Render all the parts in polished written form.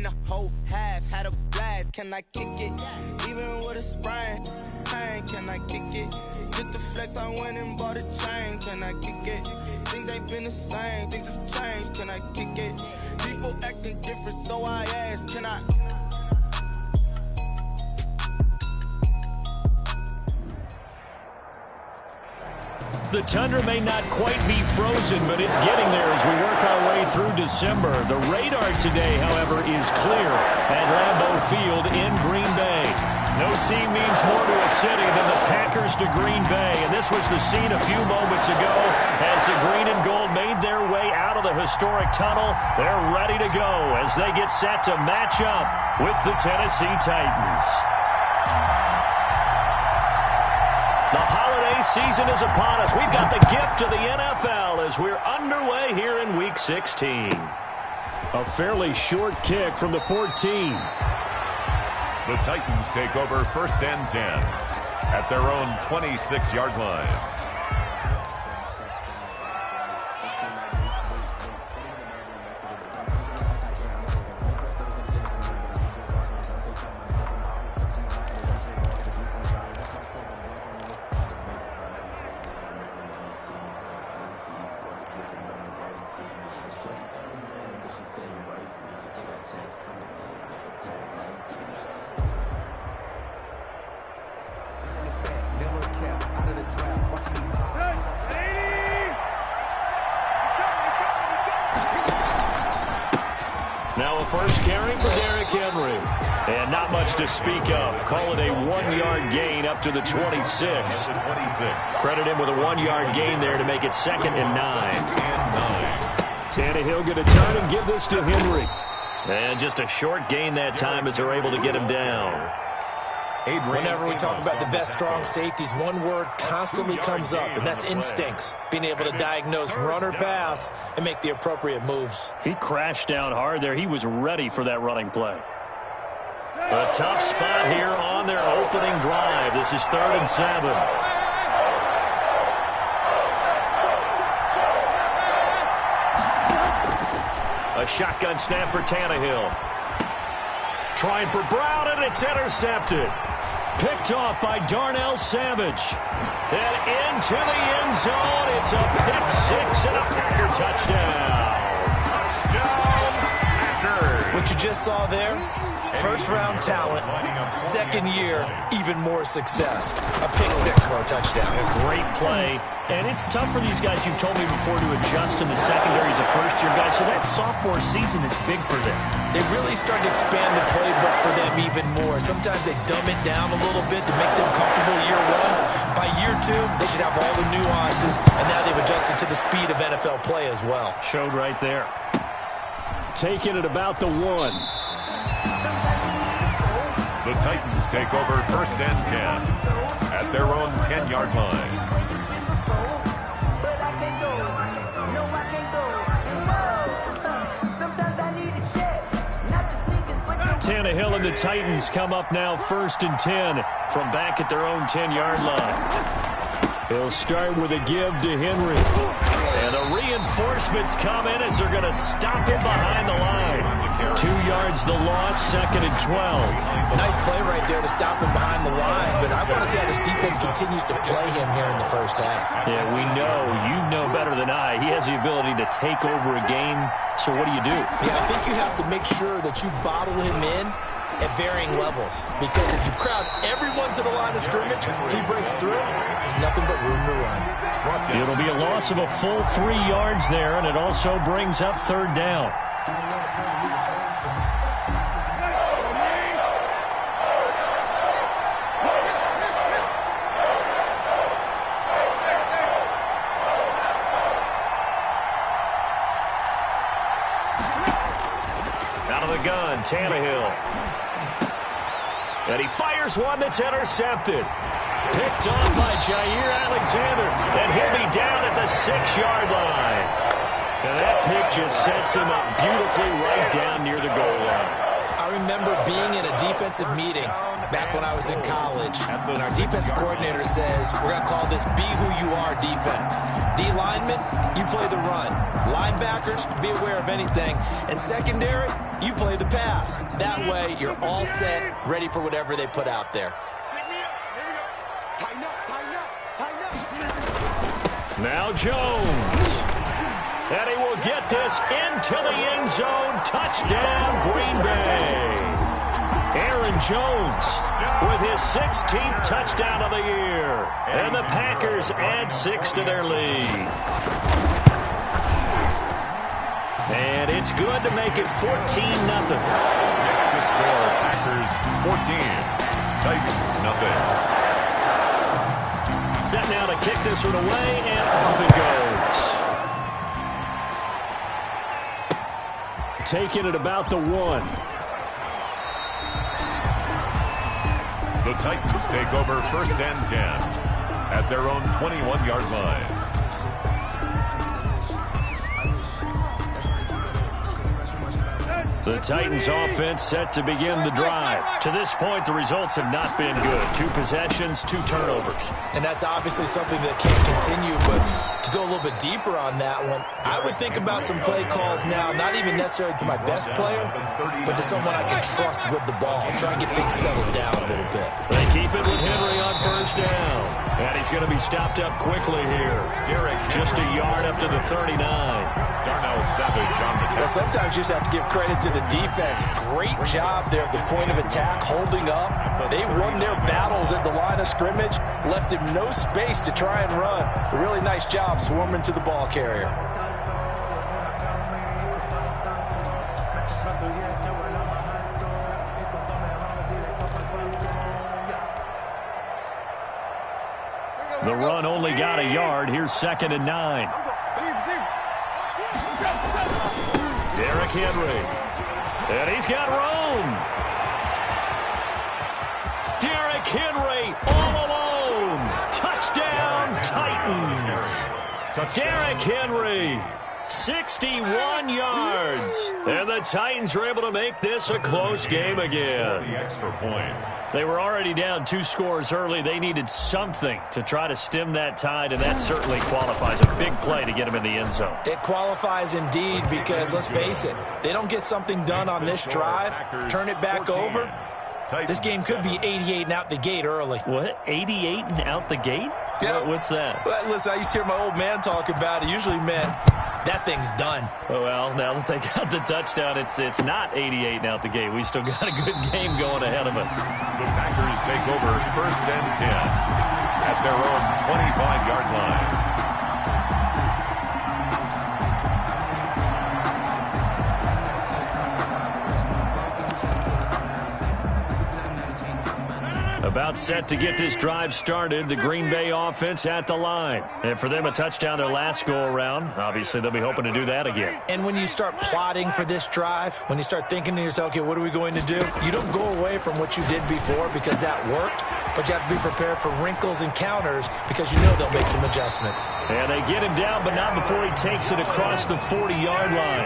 a whole half, had a blast. Can I kick it? Even with a sprain, pain, can I kick it? Just to flex, I went and bought a chain. Can I kick it? Things ain't been the same, things have changed. Can I kick it? People acting different, so I asked, can I? The tundra may not quite be frozen, but it's getting there as we work our way through December. The radar today, however, is clear at Lambeau Field in Green Bay. No team means more to a city than the Packers to Green Bay, and this was the scene a few moments ago as the green and gold made their way out of the historic tunnel. They're ready to go as they get set to match up with the Tennessee Titans. The holiday season is upon us. We've got the gift of the NFL as we're underway here in Week 16. A fairly short kick from the 14. The Titans take over 1st and 10 at their own 26-yard line. First carry for Derrick Henry. And not much to speak of. Call it a 1-yard gain up to the 26. Credit him with a 1-yard gain there to make it 2nd and 9. Tannehill going to turn and give this to Henry. And just a short gain that time as they're able to get him down. Whenever we talk about the best strong safeties, one word constantly comes up, and that's instincts. Being able to diagnose run or pass and make the appropriate moves. He crashed down hard there. He was ready for that running play. A tough spot here on their opening drive. This is 3rd and 7. A shotgun snap for Tannehill. Trying for Brown, and it's intercepted. Picked off by Darnell Savage. And into the end zone. It's a pick-6 and a Packer touchdown. Touchdown, Packers. What you just saw there, first-round talent, second year, even more success. A pick-6 for a touchdown. A great play. And it's tough for these guys, you've told me before, to adjust in the secondary as a first-year guy. So that sophomore season is big for them. They really started to expand the playbook for them even more. Sometimes they dumb it down a little bit to make them comfortable year 1. By year 2, they should have all the nuances, and now they've adjusted to the speed of NFL play as well. Showed right there. Taking it about the 1. The Titans take over 1st and 10 at their own 10-yard line. Tannehill and the Titans come up now 1st and 10 from back at their own 10-yard line. He'll start with a give to Henry. And the reinforcements come in as they're going to stop him behind the line. 2 yards the loss, 2nd and 12. Nice play right there to stop him behind the line, but I want to see how this defense continues to play him here in the first half. Yeah, we know. You know better than I. He has the ability to take over a game, so what do you do? Yeah, I think you have to make sure that you bottle him in at varying levels, because if you crowd everyone to the line of scrimmage, if he breaks through, there's nothing but room to run. It'll be a loss of a full 3 yards there, and it also brings up 3rd down. Out of the gun, Tannehill. And he fires one that's intercepted. Picked off by Jair Alexander. And he'll be down at the 6-yard line. And that pick just sets him up beautifully right down near the goal line. I remember being in a defensive meeting back when I was in college. And our defensive coordinator says, we're going to call this be who you are defense. D linemen, you play the run. Linebackers, be aware of anything. And secondary, you play the pass. That way, you're all set, ready for whatever they put out there. Now Jones. And he will get this into the end zone. Touchdown, Green Bay. Aaron Jones with his 16th touchdown of the year. And the Packers add 6 to their lead. And it's good to make it 14-0. Next to score, Packers 14, Titans nothing. Set now to kick this one away, and off it goes. Taking it about the 1. The Titans take over 1st and 10 at their own 21-yard line. The Titans offense set to begin the drive. To this point, the results have not been good. 2 possessions, 2 turnovers. And that's obviously something that can't continue, but to go a little bit deeper on that one, I would think about some play calls now, not even necessarily to my best player, but to someone I can trust with the ball. Try and get things settled down a little bit. They keep it with Henry on 1st down. And he's going to be stopped up quickly here. Just a yard up to the 39. Darnell Savage on the Well, sometimes you just have to give credit to the defense. Great job there at the point of attack, holding up. They won their battles at the line of scrimmage, left him no space to try and run. A really nice job swarming to the ball carrier. The run only got a yard. Here's 2nd and 9. Derrick Henry. And he's got room. Derrick Henry all alone. Touchdown, Titans. Derrick Henry, 61 yards. And the Titans are able to make this a close game again. The extra point. They were already down 2 scores early. They needed something to try to stem that tide, and that certainly qualifies. A big play to get them in the end zone. It qualifies indeed because, let's face it, they don't get something done on this drive, turn it back over. This game could be 88 and out the gate early. What? 88 and out the gate? Yeah. What's that? Well, listen, I used to hear my old man talk about it. Usually meant that thing's done. Oh, well, now that they got the touchdown, it's not 88 and out the gate. We still got a good game going ahead of us. The Packers take over 1st and 10 at their own 25-yard line. About set to get this drive started. The Green Bay offense at the line. And for them, a touchdown their last go-around. Obviously, they'll be hoping to do that again. And when you start plotting for this drive, when you start thinking to yourself, okay, what are we going to do? You don't go away from what you did before because that worked, but you have to be prepared for wrinkles and counters because you know they'll make some adjustments. And they get him down, but not before he takes it across the 40-yard line.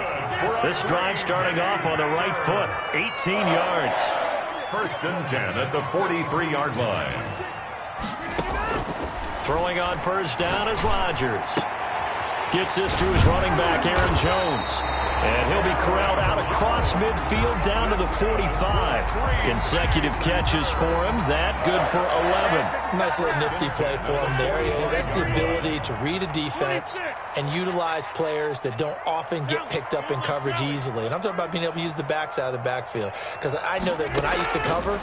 This drive starting off on the right foot, 18 yards. 1st and 10 at the 43-yard line. Throwing on 1st down is Rodgers. Gets this to his running back, Aaron Jones. And he'll be corralled out across midfield down to the 45. Consecutive catches for him. That good for 11. Nice little nifty play for him there. Yeah, that's the ability to read a defense and utilize players that don't often get picked up in coverage easily. And I'm talking about being able to use the backs out of the backfield. Because I know that when I used to cover,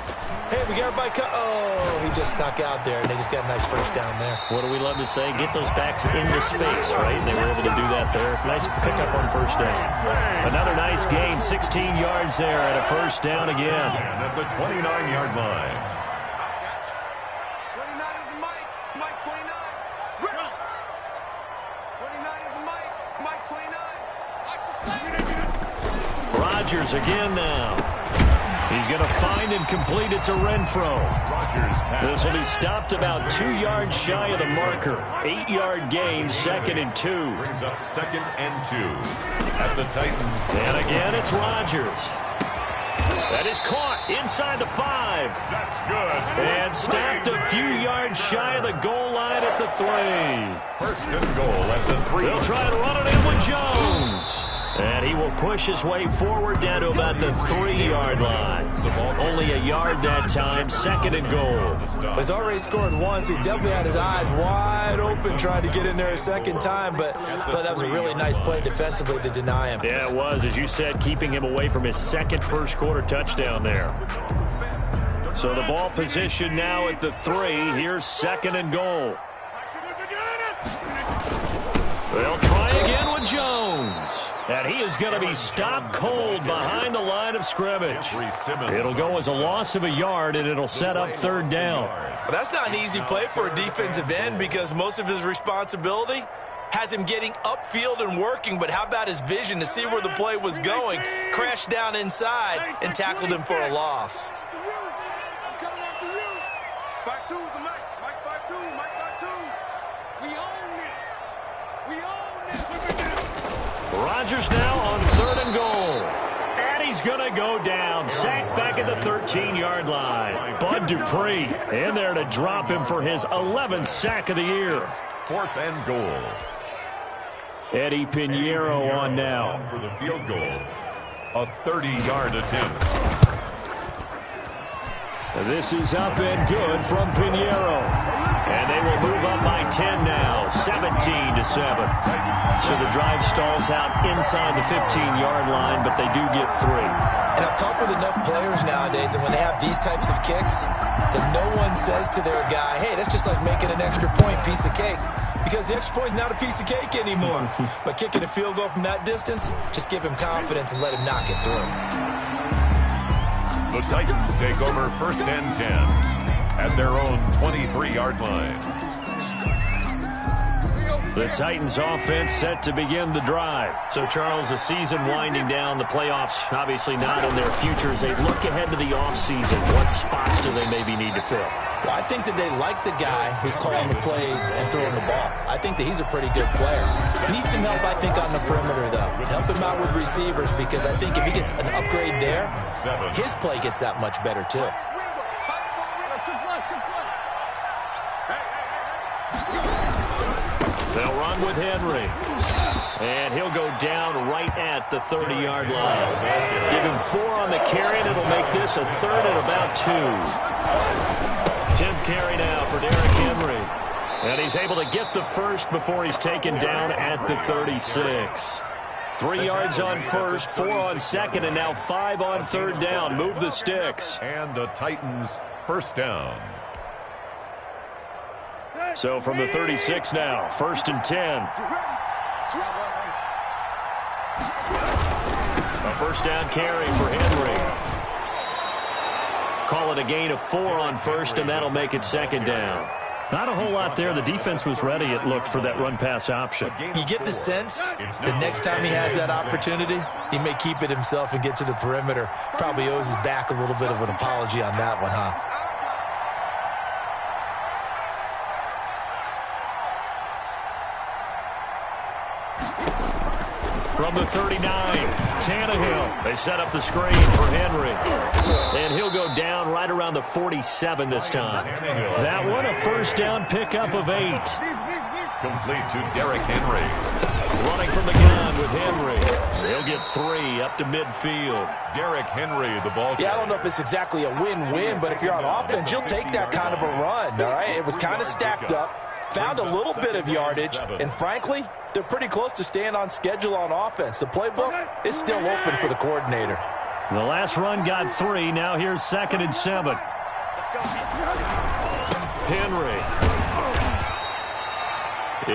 hey, we got everybody oh, he just snuck out there, and they just got a nice 1st down there. What do we love to say? Get those backs into space, right? They were able to do that there. Nice pickup on 1st down. Another nice gain, 16 yards there at a 1st down again. And at the 29-yard line. 29 is Mike. Mike 29. 29 is Mike. Mike 29. Rodgers again now. He's going to find and complete it to Renfro. This will be stopped about 2 yards shy of the marker. 8-yard gain, 2nd and 2. Brings up 2nd and 2 at the Titans. And again, it's Rodgers. That is caught inside the 5. That's good. And stopped a few yards shy of the goal line at the 3. First and goal at the 3. They'll try to run it in with Jones. And he will push his way forward down to about the 3-yard line. Only a yard that time, 2nd and goal. He's already scored once. He definitely had his eyes wide open trying to get in there a second time, but I thought that was a really nice play defensively to deny him. Yeah, it was, as you said, keeping him away from his second first-quarter touchdown there. So the ball position now at the 3. Here's 2nd and goal. They'll try again with Jones. And he is going to be stopped cold behind the line of scrimmage. It'll go as a loss of a yard, and it'll set up 3rd down. Well, that's not an easy play for a defensive end because most of his responsibility has him getting upfield and working, but how about his vision to see where the play was going, crashed down inside, and tackled him for a loss. Rodgers now on 3rd and goal. And he's going to go down. Sacked back at the 13-yard line. Bud Dupree in there to drop him for his 11th sack of the year. 4th and goal. Eddie Pinheiro on now. For the field goal. A 30-yard attempt. This is up and good from Pinheiro. And they will move up by 10 now, 17-7. So the drive stalls out inside the 15-yard line, but they do get 3. And I've talked with enough players nowadays, and when they have these types of kicks, then no one says to their guy, hey, that's just like making an extra point, piece of cake. Because the extra point is not a piece of cake anymore. But kicking a field goal from that distance, just give him confidence and let him knock it through. The Titans take over 1st and 10 at their own 23-yard line. The Titans offense set to begin the drive. So, Charles, the season winding down, the playoffs obviously not in their future. As they look ahead to the offseason, what spots do they maybe need to fill? Well, I think that they like the guy who's calling the plays and throwing the ball. I think that he's a pretty good player. Needs some help, I think, on the perimeter, though. Help him out with receivers because I think if he gets an upgrade there, his play gets that much better, too. They'll run with Henry. And he'll go down right at the 30-yard line. Give him 4 on the carry, and it'll make this a 3rd and about 2. 10th carry now for Derrick Henry. And he's able to get the first before he's taken down at the 36. 3 yards on first, 4 on second, and now 5 on 3rd down. Move the sticks. And the Titans 1st down. So from the 36 now, 1st and 10. A 1st down carry for Henry. Call it a gain of 4 on 1st, and that'll make it 2nd down. Not a whole lot there. The defense was ready, it looked, for that run-pass option. You get the sense the next time he has that opportunity, he may keep it himself and get to the perimeter. Probably owes his back a little bit of an apology on that one, huh? From the 39, Tannehill. They set up the screen for Henry. And he'll go down right around the 47 this time. That one, a 1st down pickup of 8. Complete to Derrick Henry. Running from the gun with Henry. He'll get 3 up to midfield. Derrick Henry, the ball. Yeah, I don't know if it's exactly a win-win, but if you're on offense, you'll take that kind of a run, all right? It was kind of stacked up. Found a little bit of yardage, and frankly, they're pretty close to staying on schedule on offense. The playbook is still open for the coordinator. The last run got 3. Now here's 2nd and 7. Henry.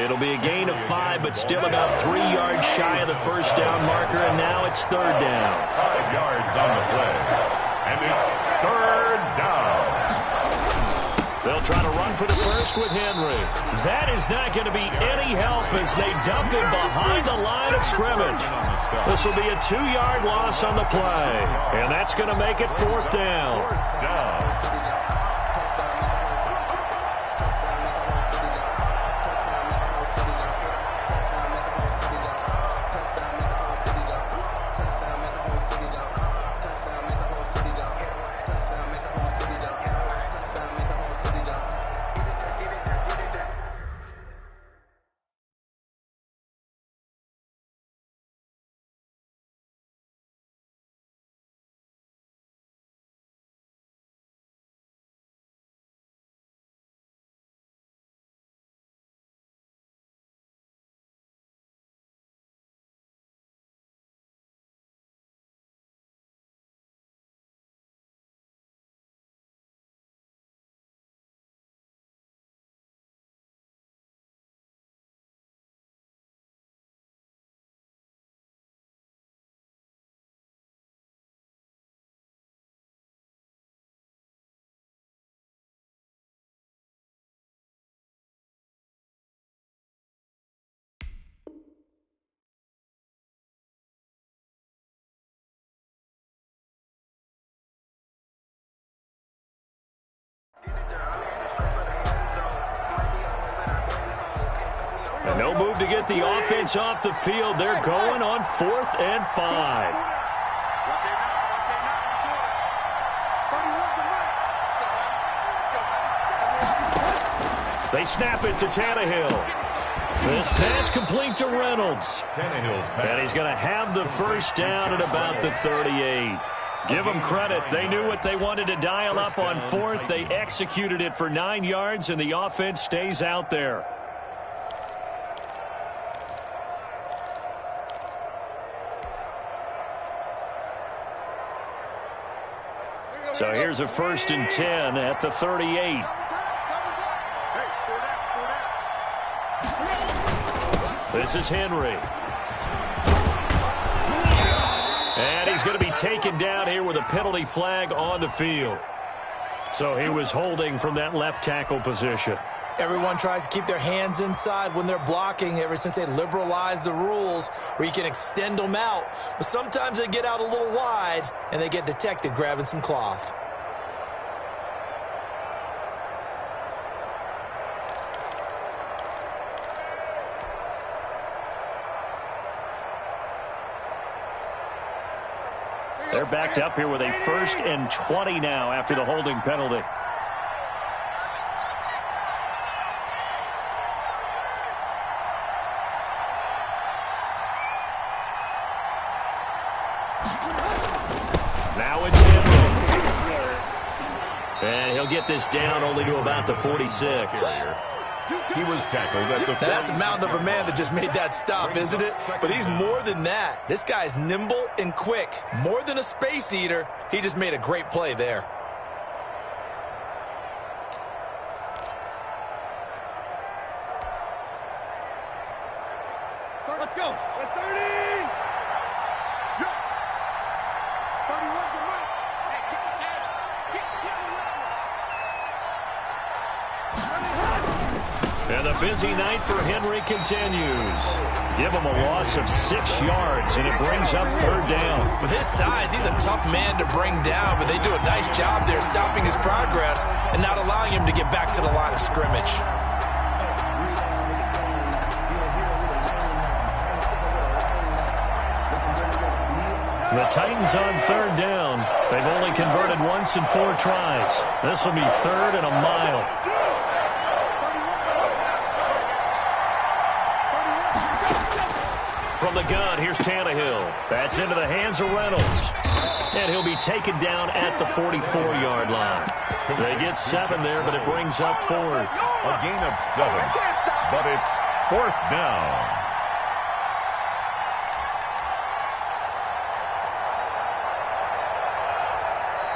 It'll be a gain of 5, but still about 3 yards shy of the 1st down marker, and now it's 3rd down. 5 yards on the play, and it's 3rd down. They'll try to run for the first with Henry. That is not going to be any help as they dump him behind the line of scrimmage. This will be a 2-yard loss on the play. And that's going to make it 4th down. 4th down. No move to get the offense off the field. They're going on 4th and 5. They snap it to Tannehill. This pass complete to Reynolds. Tannehill's pass. And he's going to have the first down at about the 38. Give them credit. They knew what they wanted to dial up on 4th. They executed it for 9 yards, and the offense stays out there. So here's a 1st and 10 at the 38. This is Henry. And he's going to be taken down here with a penalty flag on the field. So he was holding from that left tackle position. Everyone tries to keep their hands inside when they're blocking ever since they liberalized the rules where you can extend them out. But sometimes they get out a little wide and they get detected grabbing some cloth. They're backed up here with a 1st and 20 now after the holding penalty. Now it's Henry. And he'll get this down only to about the 46. He was tackled at the 46. Now that's a mountain of a man that just made that stop, isn't it? But he's more than that. This guy's nimble and quick. More than a space eater, he just made a great play there. Let's go. 30. Yeah. 31's the mark. Hey, get And the busy night for Henry continues. Give him a loss of 6 yards, and it brings up 3rd down. With his size, he's a tough man to bring down, but they do a nice job there stopping his progress and not allowing him to get back to the line of scrimmage. The Titans on 3rd down. They've only converted once in 4 tries. This will be 3rd and a mile. From the gun, here's Tannehill. That's into the hands of Reynolds. And he'll be taken down at the 44-yard line. They get 7 there, but it brings up 4th. A gain of 7, but it's 4th down.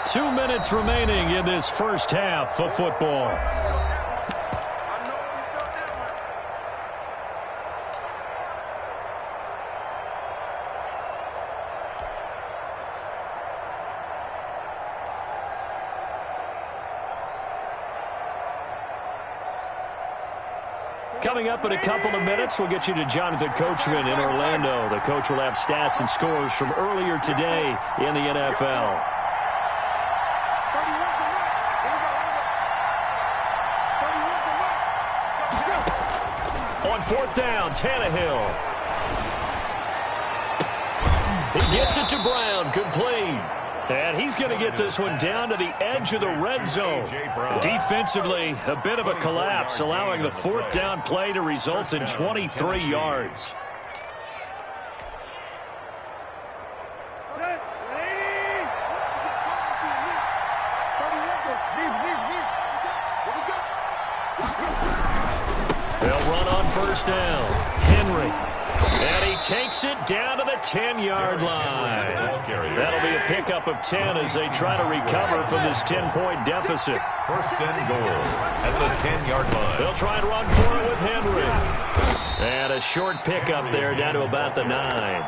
Two minutes remaining in this first half of football. Coming up in a couple of minutes, we'll get you to Jonathan Coachman in Orlando. The coach will have stats and scores from earlier today in the NFL. On 4th down, Tannehill. He gets it to Brown, complete. And he's going to get this one down to the edge of the red zone. Defensively, a bit of a collapse, allowing the 4th down play to result in 23 yards. They'll run on 1st down. Henry. And he takes it down to the 10-yard line. That'll be a pickup of 10 as they try to recover from this 10-point deficit. 1st and goal at the 10-yard line. They'll try and run for it with Henry. And a short pickup there down to about the 9.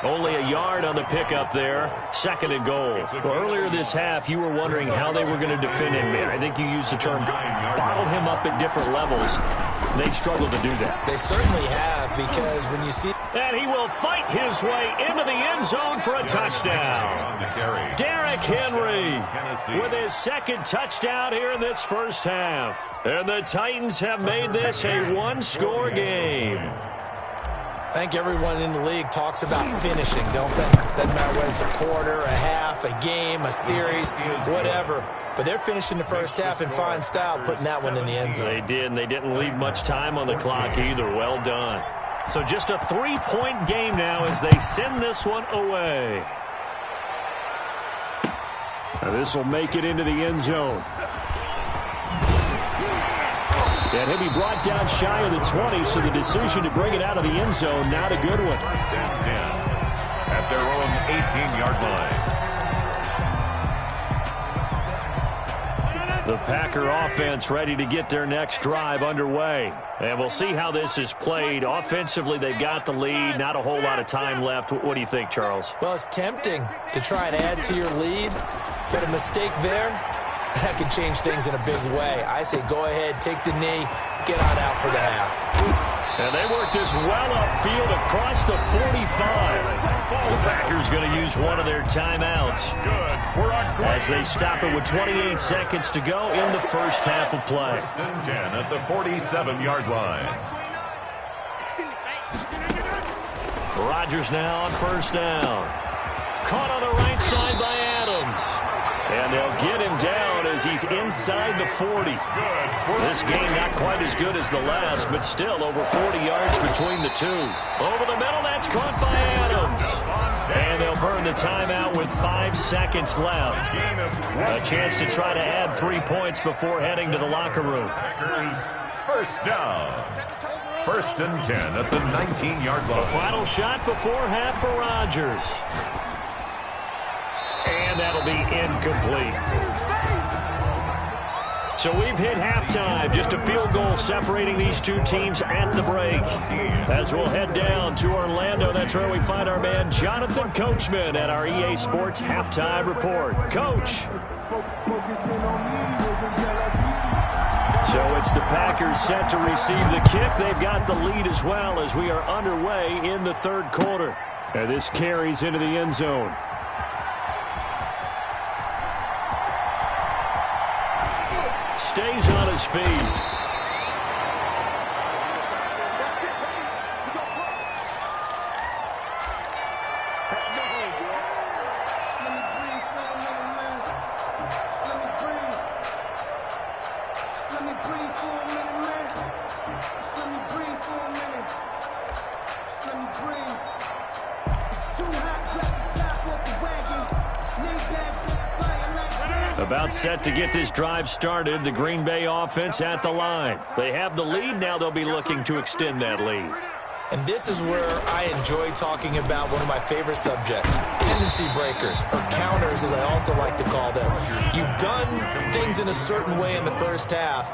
Only a yard on the pickup there. 2nd and goal. Well, earlier this half, you were wondering how they were going to defend him. I think you used the term bottle him up at different levels. They've struggled to do that. They certainly have, because when you see... And he will fight his way into the end zone for a touchdown. Derrick Henry with his second touchdown here in this first half. And the Titans have made this a one-score game. I think everyone in the league talks about finishing, don't they? Doesn't matter whether it's a quarter, a half, a game, a series, whatever. But they're finishing the first half in fine style, putting that one in the end zone. They did, and they didn't leave much time on the clock either. Well done. So just a 3-point game now as they send this one away. Now this will make it into the end zone. And he'll be brought down shy of the 20, so the decision to bring it out of the end zone, not a good one. First and 10 at their own 18-yard line. The Packer offense ready to get their next drive underway. And we'll see how this is played. Offensively, they've got the lead. Not a whole lot of time left. What do you think, Charles? Well, it's tempting to try and add to your lead, but a mistake there, that can change things in a big way. I say go ahead, take the knee, get on out for the half. And they work this well upfield across the 45. The Packers going to use one of their timeouts as they stop it with 28 seconds to go in the first half of play. First and 10 at the 47-yard line. Rodgers now on first down. Caught on the right side by Adams. And they'll get him down as he's inside the 40. This game not quite as good as the last, but still over 40 yards between the two. Over the middle, that's caught by Adams. And they'll burn the timeout with 5 seconds left. A chance to try to add 3 points before heading to the locker room. Packers first down. First and 10 at the 19-yard line. The final shot before half for Rodgers. And that'll be incomplete. So we've hit halftime. Just a field goal separating these two teams at the break. As we'll head down to Orlando, that's where we find our man Jonathan Coachman at our EA Sports Halftime Report. Coach. So it's the Packers set to receive the kick. They've got the lead as well as we are underway in the third quarter. And this carries into the end zone. Stays on his feet. About set to get this drive started. The Green Bay offense at the line. They have the lead. Now they'll be looking to extend that lead. And this is where I enjoy talking about one of my favorite subjects, tendency breakers, or counters as I also like to call them. You've done things in a certain way in the first half,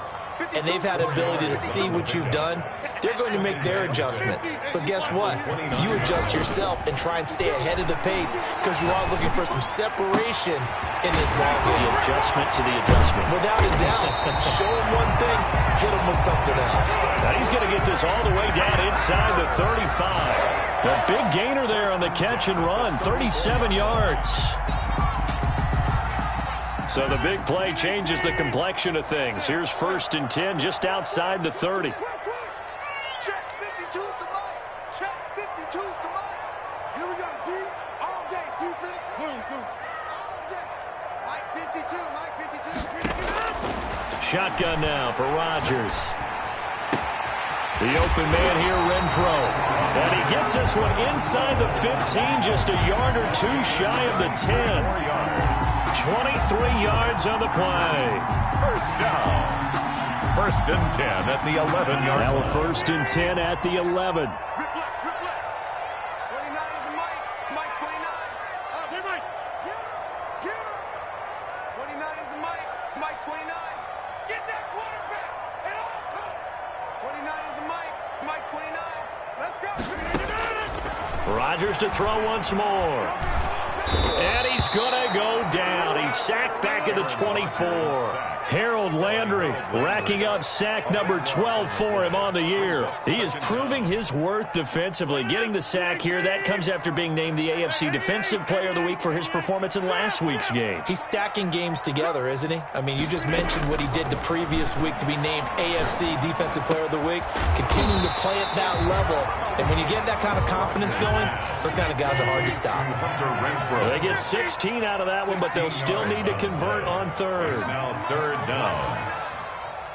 and they've had ability to see what you've done. They're going to make their adjustments. So guess what? You adjust yourself and try and stay ahead of the pace because you are looking for some separation in this ball game. The adjustment to the adjustment. Without a doubt. Show him one thing, hit him with something else. Now he's going to get this all the way down inside the 35. The big gainer there on the catch and run, 37 yards. So the big play changes the complexion of things. Here's first and 10 just outside the 30. Check 52's the mic. Check 52's the mic. Here we go, D. All day defense. All day. Mike 52, Mike 52. Shotgun now for Rodgers. The open man here, Renfro. And he gets this one inside the 15, just a yard or two shy of the 10. 23 yards on the play. First down. First and 10 at the 11-yard line. Now a first and 10 at the 11. 29 is the Mike. Mike 29. Here, Mike. Get him. 29 is the Mike. Mike 29. Get that quarterback. And also. 29 is the Mike. Mike 29. Let's go. Rodgers to throw once more. And he's going to go down. He's sacked back at the 24. Harold Landry racking up sack number 12 for him on the year. He is proving his worth defensively. Getting the sack here, that comes after being named the AFC Defensive Player of the Week for his performance in last week's game. He's stacking games together, isn't he? I mean, you just mentioned what he did the previous week to be named AFC Defensive Player of the Week, continuing to play at that level. And when you get that kind of confidence going, those kind of guys are hard to stop. They get 16 out of that one, but they'll still need to convert on third. Now third down.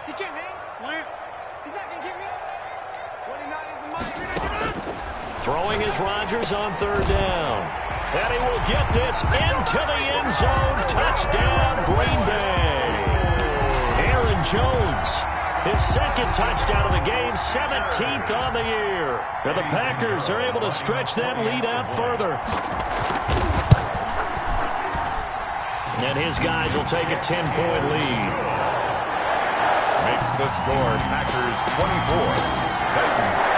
He can't hang. He's not going to get me. 29 is the money. Throwing is Rodgers on third down. And he will get this into the end zone. Touchdown, Green Bay. Aaron Jones, his second touchdown of the game, 17th on the year. And the Packers are able to stretch that lead out further. And his guys will take a 10-point lead. Makes the score Packers 24, Titans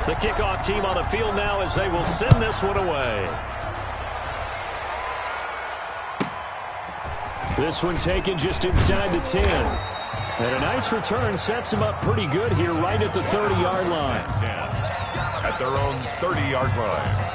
14. The kickoff team on the field now as they will send this one away. This one taken just inside the 10. And a nice return sets him up pretty good here right at the 30-yard line. 10 at their own 30-yard line.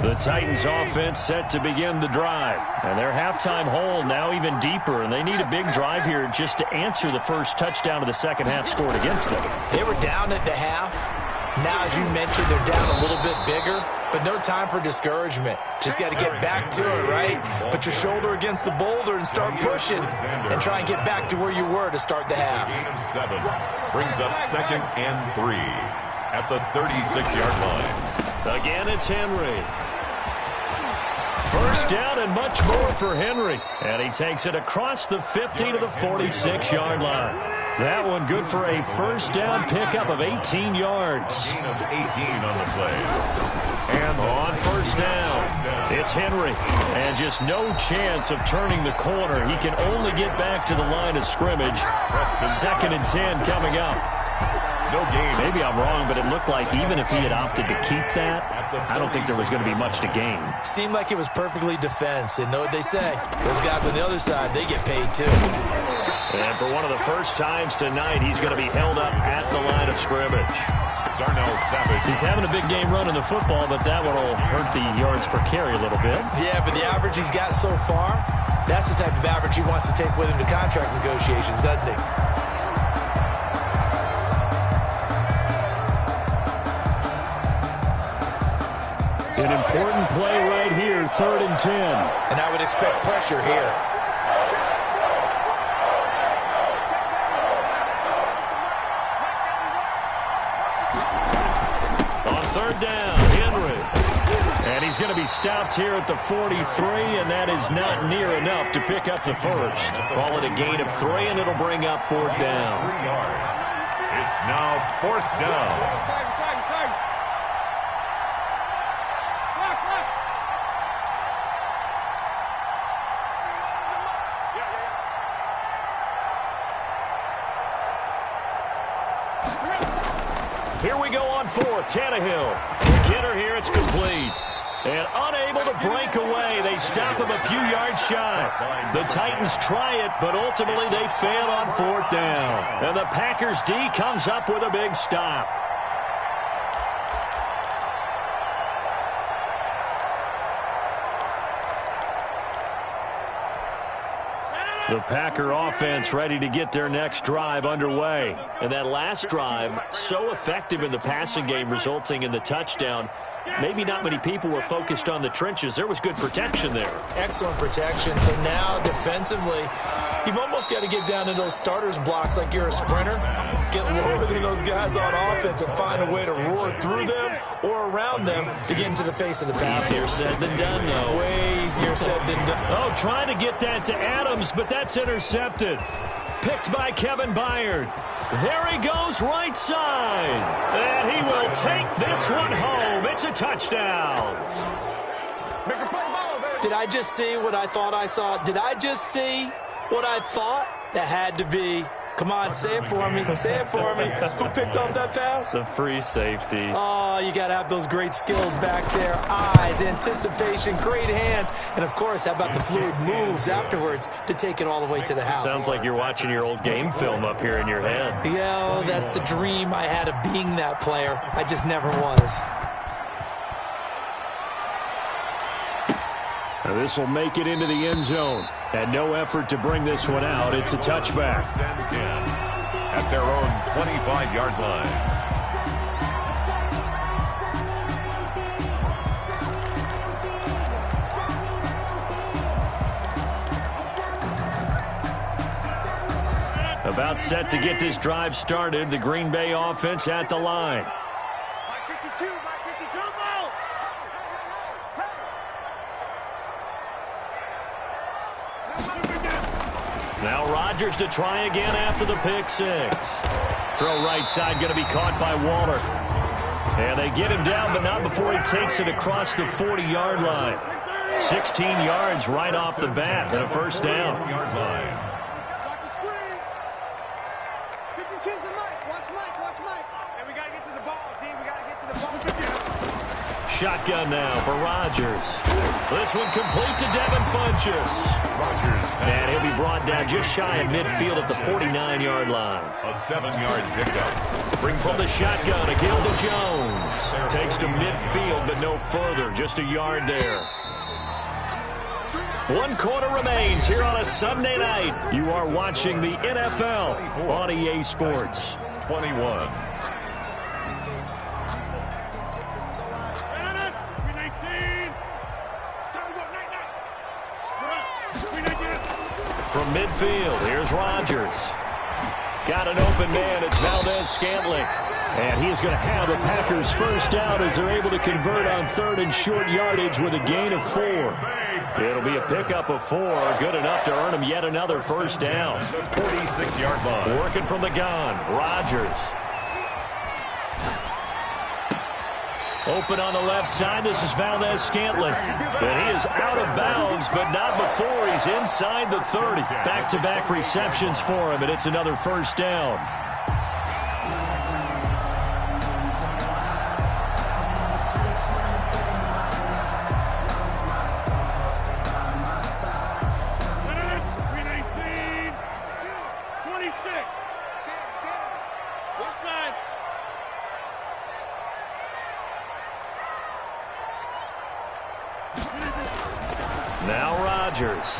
The Titans offense set to begin the drive. And their halftime hole now even deeper. And they need a big drive here just to answer the first touchdown of the second half scored against them. They were down at the half. Now, as you mentioned, they're down a little bit bigger. But no time for discouragement. Just got to get back to it, right? Put your shoulder against the boulder and start pushing. And try and get back to where you were to start the half. Gain of 7 brings up 2nd and 3 at the 36-yard line. Again, it's Henry. First down and much more for Henry. And he takes it across the 50 to the 46-yard line. That one good for a first down pickup of 18 yards. Gain of 18 on the play. And on first down, it's Henry. And just no chance of turning the corner. He can only get back to the line of scrimmage. 2nd and 10 coming up. No gain. Maybe I'm wrong, but it looked like even if he had opted to keep that, I don't think there was going to be much to gain. Seemed like it was perfectly defense. And know what they say? Those guys on the other side, they get paid too. And for one of the first times tonight, he's going to be held up at the line of scrimmage. Darnell Savage. He's having a big game running the football, but that one will hurt the yards per carry a little bit. Yeah, but the average he's got so far, that's the type of average he wants to take with him to contract negotiations, doesn't he? An important play right here, 3rd and 10. And I would expect pressure here. On 3rd down, Henry. And he's going to be stopped here at the 43, and that is not near enough to pick up the first. Call it a gain of 3, and it'll bring up 4th down. 3 yards. It's now 4th down. Here we go on 4th. Tannehill. Kidder here. It's complete. And unable to break away. They stop him a few yards shy. The Titans try it, but ultimately they fail on 4th down. And the Packers D comes up with a big stop. The Packer offense ready to get their next drive underway. And that last drive, so effective in the passing game, resulting in the touchdown. Maybe not many people were focused on the trenches. There was good protection there. Excellent protection. So now defensively, You've almost got to get down in those starters blocks like you're a sprinter, get lower than those guys on offense, and find a way to roar through them or around them to get into the face of the pass. Easier said than done, though. Way easier said than done. Oh, trying to get that to Adams, but that's intercepted. Picked by Kevin Byard. There he goes, right side. And he will take this one home. It's a touchdown. Did I just see what I thought I saw? Did I just see what I thought? That had to be. Come on, say it for me. Say it for me. Who picked up that pass? The free safety. Oh, you got to have those great skills back there. Eyes, anticipation, great hands. And, of course, how about the fluid moves afterwards to take it all the way to the house? Sounds like you're watching your old game film up here in your head. Yeah, that's the dream I had of being that player. I just never was. Now this will make it into the end zone. And no effort to bring this one out. It's a touchback. First and 10 at their own 25-yard line. About set to get this drive started. The Green Bay offense at the line. Now Rodgers to try again after the pick six. Throw right side going to be caught by Waller. And they get him down, but not before he takes it across the 40-yard line. 16 yards right off the bat and a first down. Yard line. Watch the screen. 52's the Mike. Watch Mike. Watch Mike. And we got to get to the ball, team. We got to get to the ball. Shotgun now for Rodgers. This one complete to Devin Funchess. Rodgers. And he'll be brought down just shy of midfield at the 49-yard line. A 7-yard pickup. Brings From up the shotgun, Agilda Jones. Takes to midfield, but no further. Just a yard there. 1 quarter remains here on a Sunday night. You are watching the NFL on EA Sports. 21. From midfield, here's Rodgers. Got an open man. It's Valdez-Scantling. And he is going to have the Packers first down as they're able to convert on third and short yardage with a gain of 4. It'll be a pickup of 4. Good enough to earn him yet another first down. 46-yard line. Working from the gun, Rodgers. Open on the left side. This is Valdez-Scantling. And he is out of bounds, but not before he's inside the 30. Back-to-back receptions for him, and it's another first down. Now Rodgers.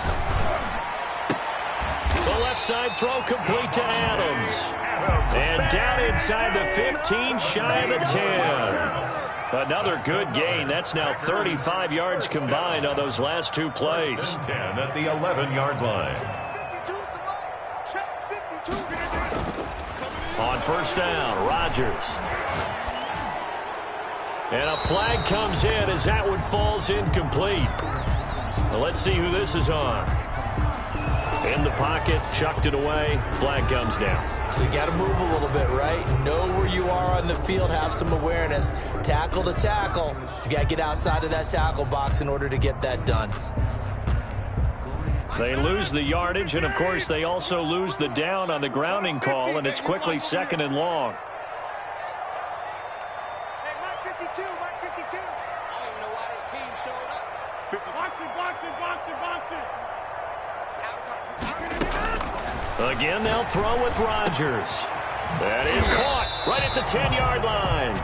The left side throw complete to Adams. And down inside the 15, shy of the 10. Another good gain. That's now 35 yards combined on those last 2 plays. 10 at the 11-yard line. On first down, Rodgers. And a flag comes in as that one falls incomplete. Well, let's see who this is on. In the pocket, chucked it away, flag comes down. So you got to move a little bit, right? Know where you are on the field, have some awareness. Tackle to tackle. You got to get outside of that tackle box in order to get that done. They lose the yardage, and of course they also lose the down on the grounding call, and it's quickly 2nd and long. Hey, Mike 52, Mike 52. I don't even know why this team showed up. Box it. It's out time. Again, they'll throw with Rodgers. That is caught right at the 10-yard line.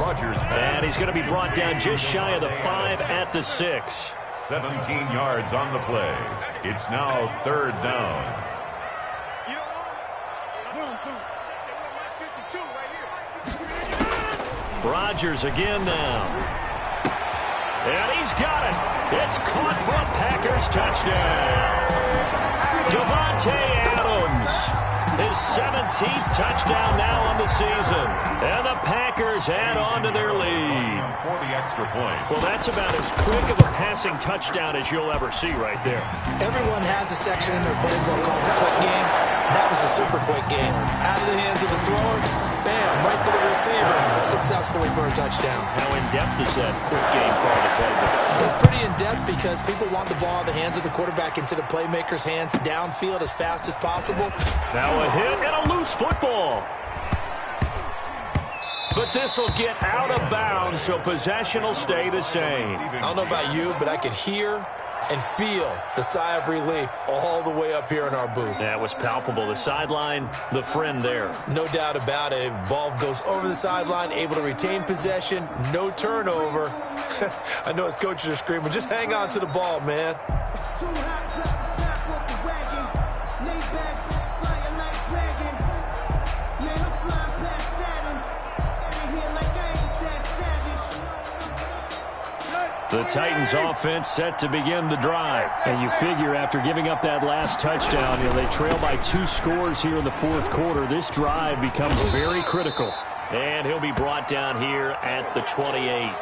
Rodgers. And he's going to be brought down just shy of the 5 at the 6. 17 yards on the play. It's now 3rd down. You know what? Mike 52 right here. Rodgers again now. And he's got it. It's caught for a Packers touchdown. Devontae 17th touchdown now on the season. And the Packers add on to their lead. For the extra point. Well, that's about as quick of a passing touchdown as you'll ever see right there. Everyone has a section in their playbook called the quick game. That was a super quick game. Out of the hands of the thrower, bam, right to the receiver, successfully for a touchdown. How in-depth is that quick game part of the playbook? It's pretty in-depth because people want the ball in the hands of the quarterback into the playmaker's hands downfield as fast as possible. Now a hit and a loose football. But this will get out of bounds, so possession will stay the same. I don't know about you, but I could hear and feel the sigh of relief all the way up here in our booth. That was palpable. The sideline, the friend there. No doubt about it. If the ball goes over the sideline, able to retain possession, no turnover. I know his coaches are screaming, just hang on to the ball, man. The Titans offense set to begin the drive. And you figure after giving up that last touchdown, they trail by 2 scores here in the fourth quarter. This drive becomes very critical. And he'll be brought down here at the 28.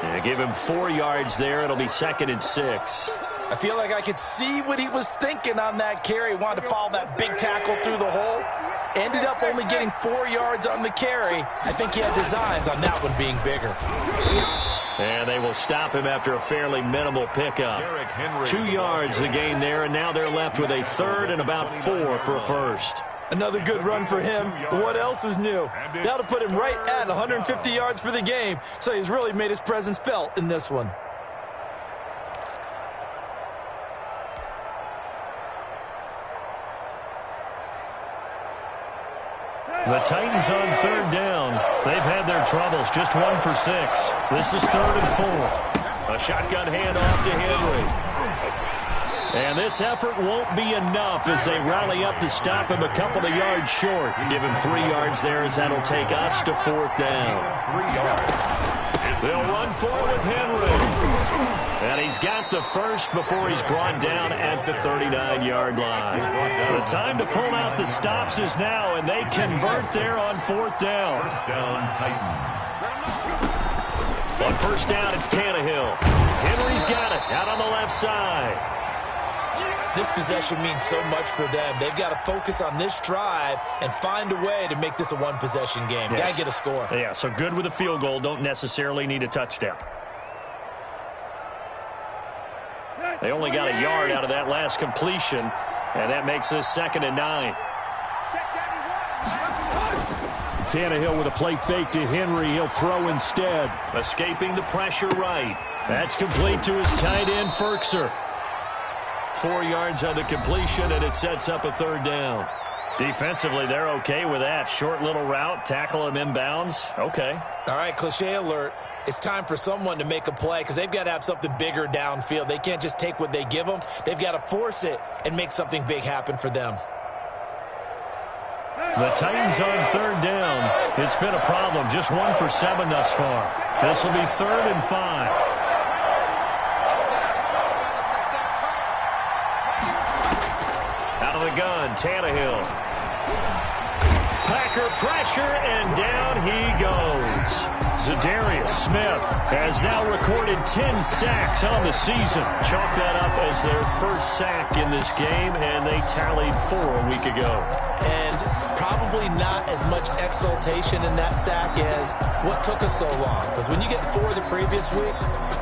And give him 4 yards there. It'll be 2nd and 6. I feel like I could see what he was thinking on that carry. He wanted to follow that big tackle through the hole. Ended up only getting 4 yards on the carry. I think he had designs on that one being bigger. And they will stop him after a fairly minimal pickup. 2 yards the gain there, and now they're left with a 3rd and about 4 for a first. Another good run for him. What else is new? That'll put him right at 150 yards for the game, so he's really made his presence felt in this one. The Titans on 3rd down. They've had their troubles. Just 1 for 6. This is 3rd and 4. A shotgun handoff to Henry. And this effort won't be enough as they rally up to stop him a couple of yards short. Give him 3 yards there as that'll take us to 4th down. 3 yards. They'll run forward with Henry. And he's got the first before he's brought down at the 39-yard line. The time to pull out the stops is now, and they convert there on 4th down. First down, Titans. On 1st down, it's Tannehill. Henry's got it out on the left side. This possession means so much for them. They've got to focus on this drive and find a way to make this a one-possession game. Yes. Got to get a score. Yeah, so good with a field goal. Don't necessarily need a touchdown. They only got a yard out of that last completion, and that makes this 2nd and 9. Tannehill with a play fake to Henry. He'll throw instead. Escaping the pressure right. That's complete to his tight end, Ferkser. 4 yards on the completion, and it sets up a 3rd down. Defensively, they're okay with that. Short little route, tackle him inbounds. Okay. All right, cliche alert. It's time for someone to make a play because they've got to have something bigger downfield. They can't just take what they give them. They've got to force it and make something big happen for them. The Titans on 3rd down. It's been a problem. Just 1 for 7 thus far. This will be 3rd and 5. Out of the gun, Tannehill. Packer pressure, and down he goes. Za'Darius Smith has now recorded 10 sacks on the season. Chalk that up as their first sack in this game, and they tallied 4 a week ago. And probably not as much exultation in that sack as what took us so long. Because when you get 4 the previous week,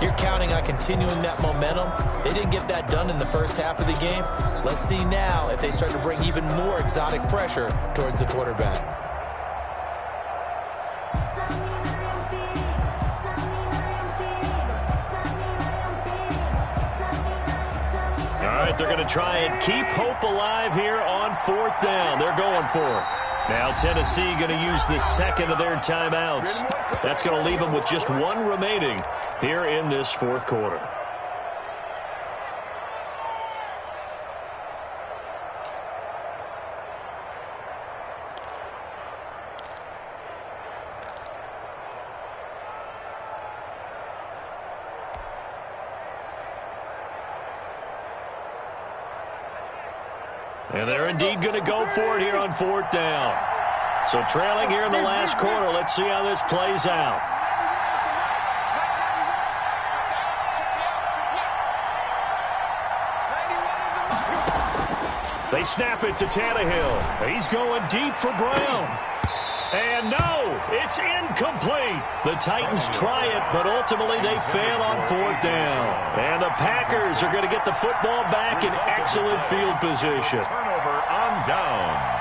you're counting on continuing that momentum. They didn't get that done in the first half of the game. Let's see now if they start to bring even more exotic pressure towards the quarterback. They're going to try and keep hope alive here on 4th down. They're going for it. Now Tennessee going to use the 2nd of their timeouts. That's going to leave them with just 1 remaining here in this 4th quarter. And they're indeed going to go for it here on 4th down. So trailing here in the last quarter. Let's see how this plays out. They snap it to Tannehill. He's going deep for Brown. And no, it's incomplete. The Titans try it, but ultimately they fail on 4th down. And the Packers are going to get the football back in excellent field position. Turnover on downs.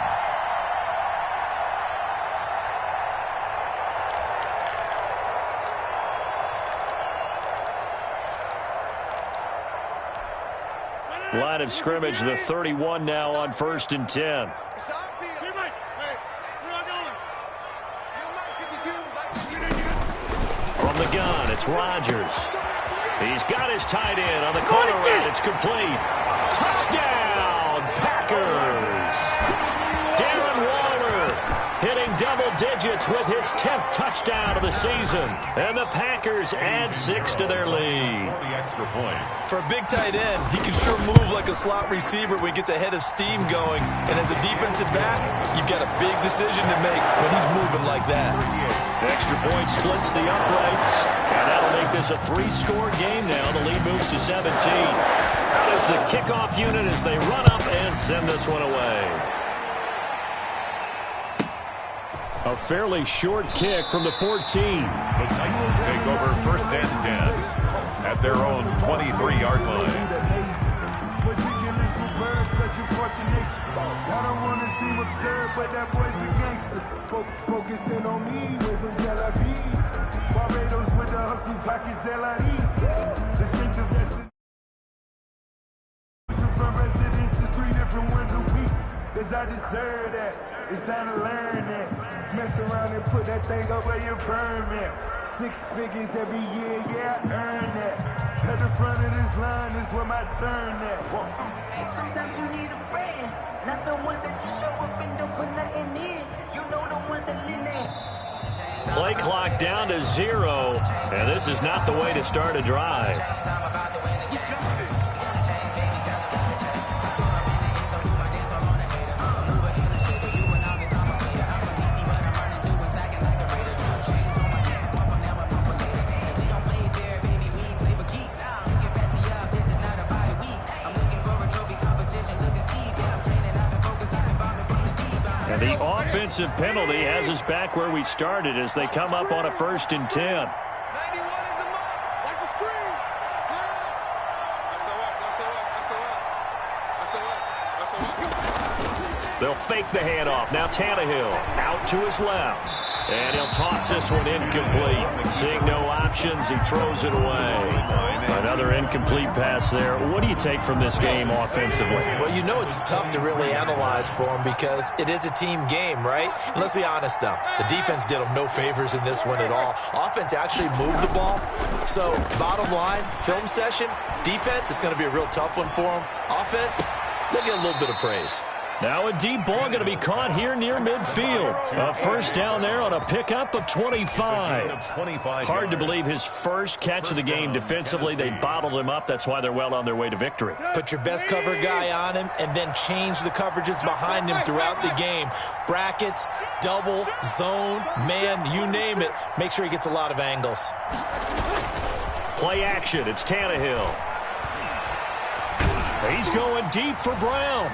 Line of scrimmage, the 31 now on 1st and 10. From the gun, it's Rodgers. He's got his tight end on the corner route. It's complete. Touchdown, Packers. Darren Waller hitting double digits with his 10th touchdown of the season. And the Packers add 6 to their lead. The extra point. For a big tight end, he can sure move like a slot receiver when he gets a head of steam going. And as a defensive back, you've got a big decision to make when he's moving like that. Extra point splits the uprights. And that'll make this a 3-score game now. The lead moves to 17. Out is the kickoff unit as they run up and send this one away. A fairly short kick from the 14. The Titans take over 1st and 10 at their own 23-yard line. I don't want to seem absurd, but that boy's a gangster. Focusing on me, way from Tel Aviv. Barbados with the hustle, pockets LIDs. Distinctive destination from residences, 3 different ones a week. Cause I deserve that. It's time to learn that. Mess around and put that thing up where your permit. 6 figures every year, yeah, I earn that. At the front of this line is where my turn at. Sometimes you need a friend, not the ones that just show up and don't put nothing in. You know the ones that live there. Play clock down to 0, and this is not the way to start a drive. And the offensive penalty has us back where we started as they come up on a 1st and 10. 91 is the mark. Watch the screen. Yes. They'll fake the handoff. Now Tannehill out to his left. And he'll toss this one incomplete. Seeing no options, he throws it away. Another incomplete pass there. What do you take from this game offensively? Well, you know it's tough to really analyze for him because it is a team game, right? And let's be honest, though. The defense did them no favors in this one at all. Offense actually moved the ball. So, bottom line, film session, defense is going to be a real tough one for them. Offense, they'll get a little bit of praise. Now a deep ball going to be caught here near midfield. A 1st down there on a pickup of 25. Hard to believe his first catch of the game defensively. They bottled him up. That's why they're well on their way to victory. Put your best cover guy on him and then change the coverages behind him throughout the game. Brackets, double, zone, man, you name it. Make sure he gets a lot of angles. Play action. It's Tannehill. He's going deep for Brown.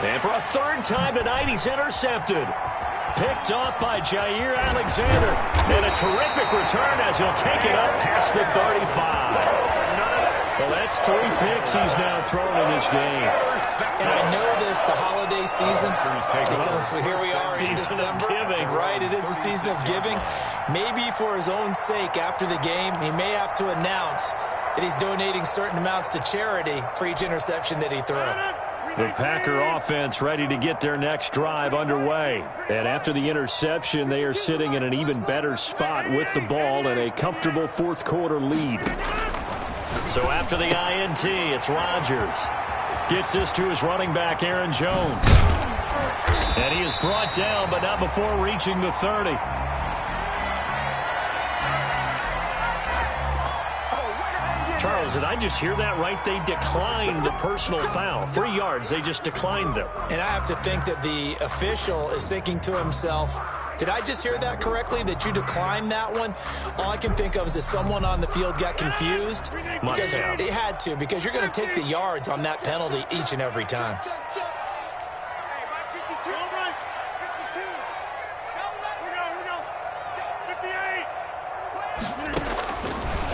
And for a 3rd time tonight, he's intercepted. Picked off by Jair Alexander. And a terrific return as he'll take it up past the 35. Well, that's 3 picks he's now thrown in this game. And I know this, the holiday season, because here we are in December. Right, it is the season of giving. Maybe for his own sake after the game, he may have to announce that he's donating certain amounts to charity for each interception that he threw. The Packer offense ready to get their next drive underway. And after the interception, they are sitting in an even better spot with the ball and a comfortable 4th quarter lead. So after the INT, it's Rodgers. Gets this to his running back, Aaron Jones. And he is brought down, but not before reaching the 30. Charles, did I just hear that right? They declined the personal foul. 3 yards, they just declined them. And I have to think that the official is thinking to himself, did I just hear that correctly, that you declined that one? All I can think of is that someone on the field got confused. Because it had to, because you're going to take the yards on that penalty each and every time.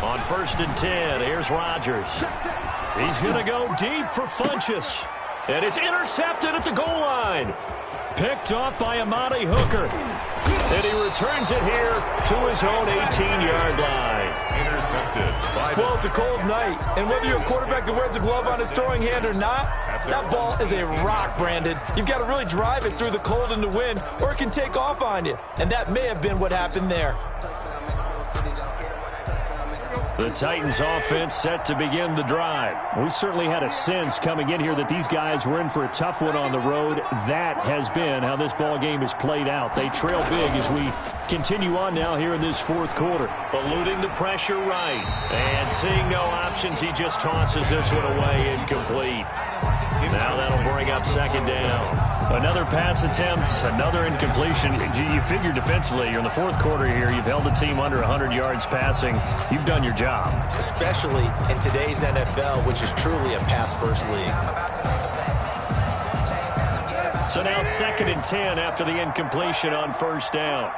On 1st and 10, here's Rodgers. He's going to go deep for Funchess. And it's intercepted at the goal line. Picked off by Amani Hooker. And he returns it here to his own 18-yard line. Intercepted. Well, it's a cold night. And whether you're a quarterback that wears a glove on his throwing hand or not, that ball is a rock, Brandon. You've got to really drive it through the cold and the wind, or it can take off on you. And that may have been what happened there. The Titans offense set to begin the drive. We certainly had a sense coming in here that these guys were in for a tough one on the road. That has been how this ball game has played out. They trail big as we continue on now here in this 4th quarter. Eluding the pressure right. And seeing no options, he just tosses this one away incomplete. Now that'll bring up 2nd down. Another pass attempt, another incompletion. You figure defensively, you're in the 4th quarter here. You've held the team under 100 yards passing. You've done your job. Especially in today's NFL, which is truly a pass-first league. So now 2nd and 10 after the incompletion on 1st down.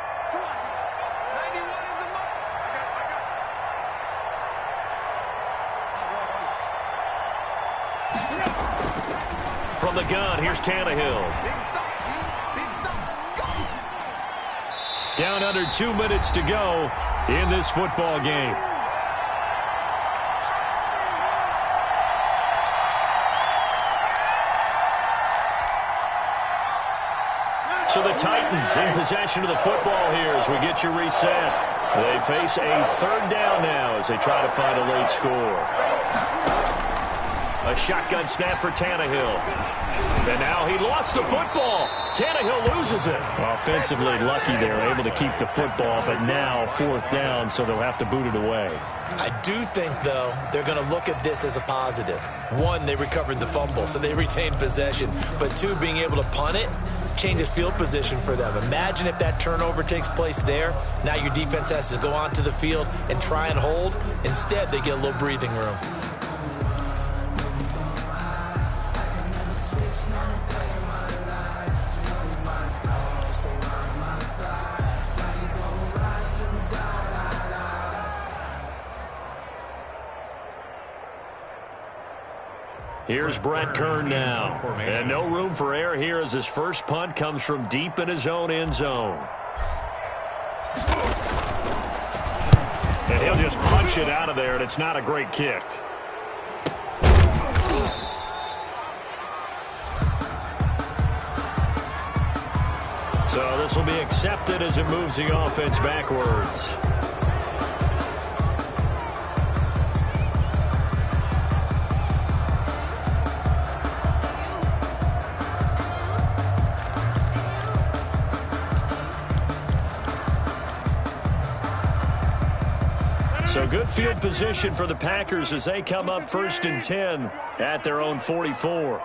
From the gun, here's Tannehill. Down under 2 minutes to go in this football game. So the Titans in possession of the football here as we get you reset. They face a 3rd down now as they try to find a late score. A shotgun snap for Tannehill. And now he lost the football. Tannehill loses it. Offensively lucky they're able to keep the football, but now 4th down, so they'll have to boot it away. I do think, though, they're going to look at this as a positive. 1, they recovered the fumble, so they retained possession. But 2, being able to punt it changes field position for them. Imagine if that turnover takes place there. Now your defense has to go onto the field and try and hold. Instead, they get a little breathing room. Here's Brett Kern now. And no room for error here as his first punt comes from deep in his own end zone. And he'll just punch it out of there, and it's not a great kick. So this will be accepted as it moves the offense backwards. So good field position for the Packers as they come up 1st and 10 at their own 44.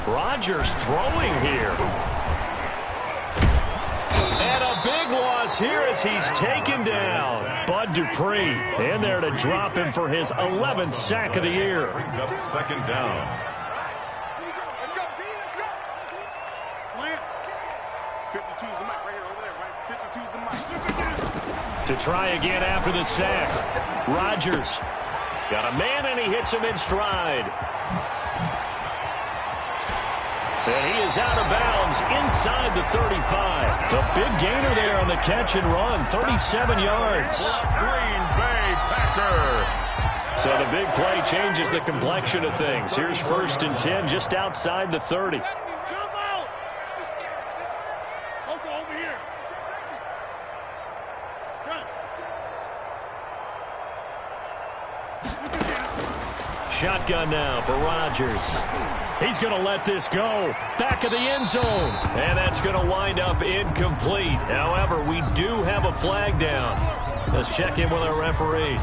Rodgers throwing here. And a big loss here as he's taken down. Bud Dupree in there to drop him for his 11th sack of the year. Brings up 2nd down. To try again after the sack. Rodgers got a man, and he hits him in stride. And he is out of bounds inside the 35. The big gainer there on the catch and run, 37 yards. Green Bay Packer. So the big play changes the complexion of things. Here's 1st and 10 just outside the 30. shotgun now for Rodgers. He's going to let this go. Back of the end zone. And that's going to wind up incomplete. However, we do have a flag down. Let's check in with our referee.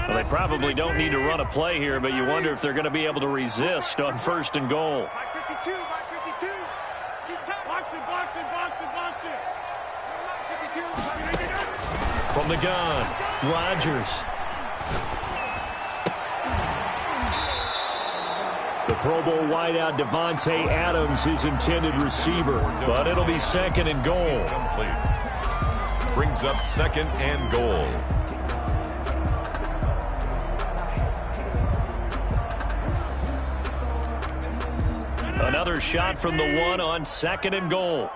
Well, they probably don't need to run a play here, but you wonder if they're going to be able to resist on 1st and goal. From the gun, Rodgers. The Pro Bowl wideout Devontae Adams, his intended receiver, but it'll be 2nd and goal. Brings up 2nd and goal. Another shot from the 1 on 2nd and goal.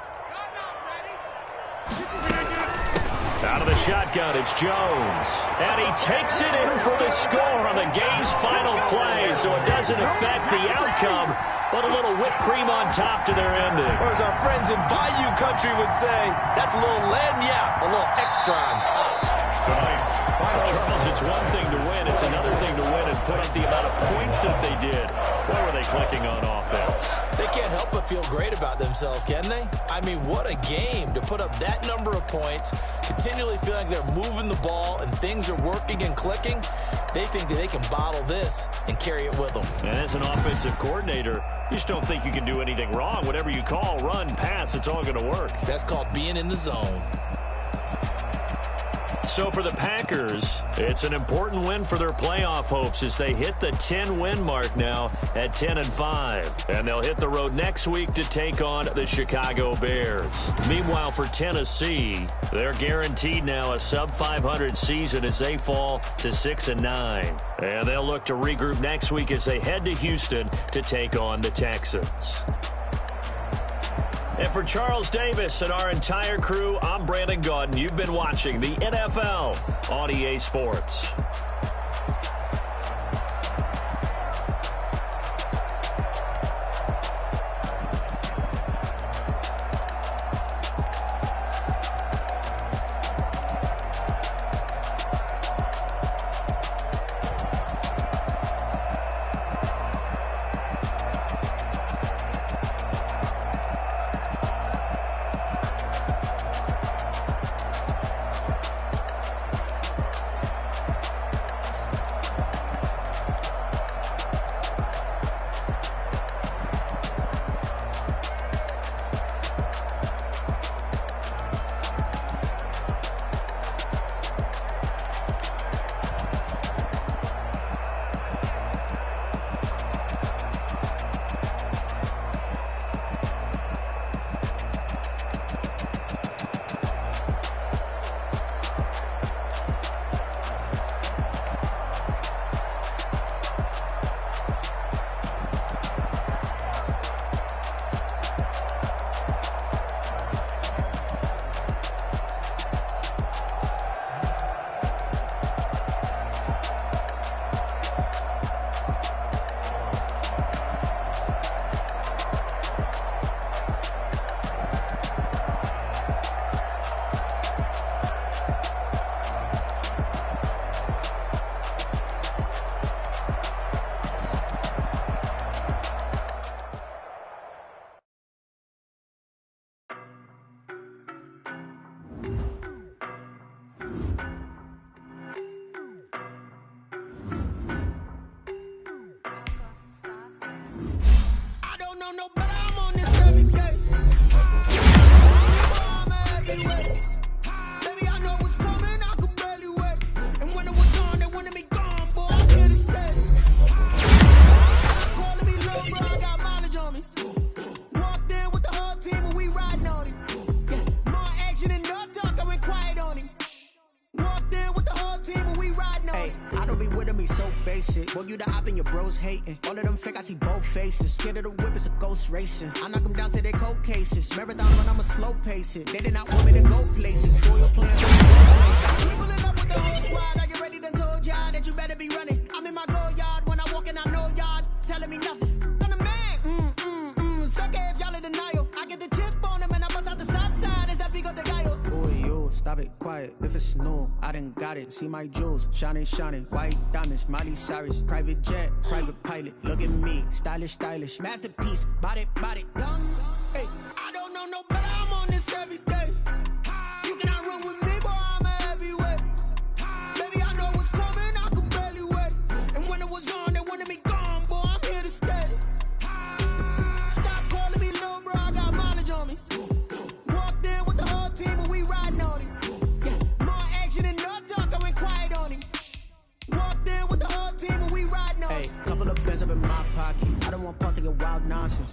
Out of the shotgun, it's Jones. And he takes it in for the score on the game's final play, so it doesn't affect the outcome, but a little whipped cream on top to their ending. Or as our friends in Bayou Country would say, that's a little lagniappe, a little extra on top. Charles, it's one thing to win. It's another thing to win and put up the amount of points that they did. Why were they clicking on offense? They can't help but feel great about themselves, can they? I mean, what a game to put up that number of points, continually feeling like they're moving the ball and things are working and clicking. They think that they can bottle this and carry it with them. And as an offensive coordinator, you just don't think you can do anything wrong. Whatever you call, run, pass, it's all going to work. That's called being in the zone. So for the Packers, it's an important win for their playoff hopes as they hit the 10-win mark now at 10-5. And they'll hit the road next week to take on the Chicago Bears. Meanwhile, for Tennessee, they're guaranteed now a sub-500 season as they fall to 6-9. And they'll look to regroup next week as they head to Houston to take on the Texans. And for Charles Davis and our entire crew, I'm Brandon Gaudin. You've been watching the NFL on EA Sports. Boy, you the op and your bros hating. All of them fake, I see both faces. Scared of the whip, it's a ghost racing. I knock them down to their cold cases. Marathon run, I'ma slow pace it. They did not want me to go places. Boy, you're playing with we pulling up with the whole squad. Are you ready? Done told y'all that you better be running. I'm in my go yard. When I walk in, I know y'all telling me nothing. I'm the man. Suck it if y'all in denial. I get the chip on them and I bust out the south side. Is that big it if it's new. I done got it. See my jewels, shining, shining. White diamonds, Miley Cyrus. Private jet, private pilot. Look at me, stylish, stylish. Masterpiece, body, done. Hey, I don't know no better. I'm on this every day. You cannot run with me, boy. I'm a heavyweight. Baby, I know what's coming. I could barely wait. And when it was on, they wanted me gone, boy. I'm here to stay. Stop calling me little bro. I got mileage on me. Walked in with the whole team and we riding on it. More action than no talk. I went quiet on him. Walked in with the whole team and we riding on it. Hey, couple of bands up in my pocket. I don't want pause to get wild nonsense.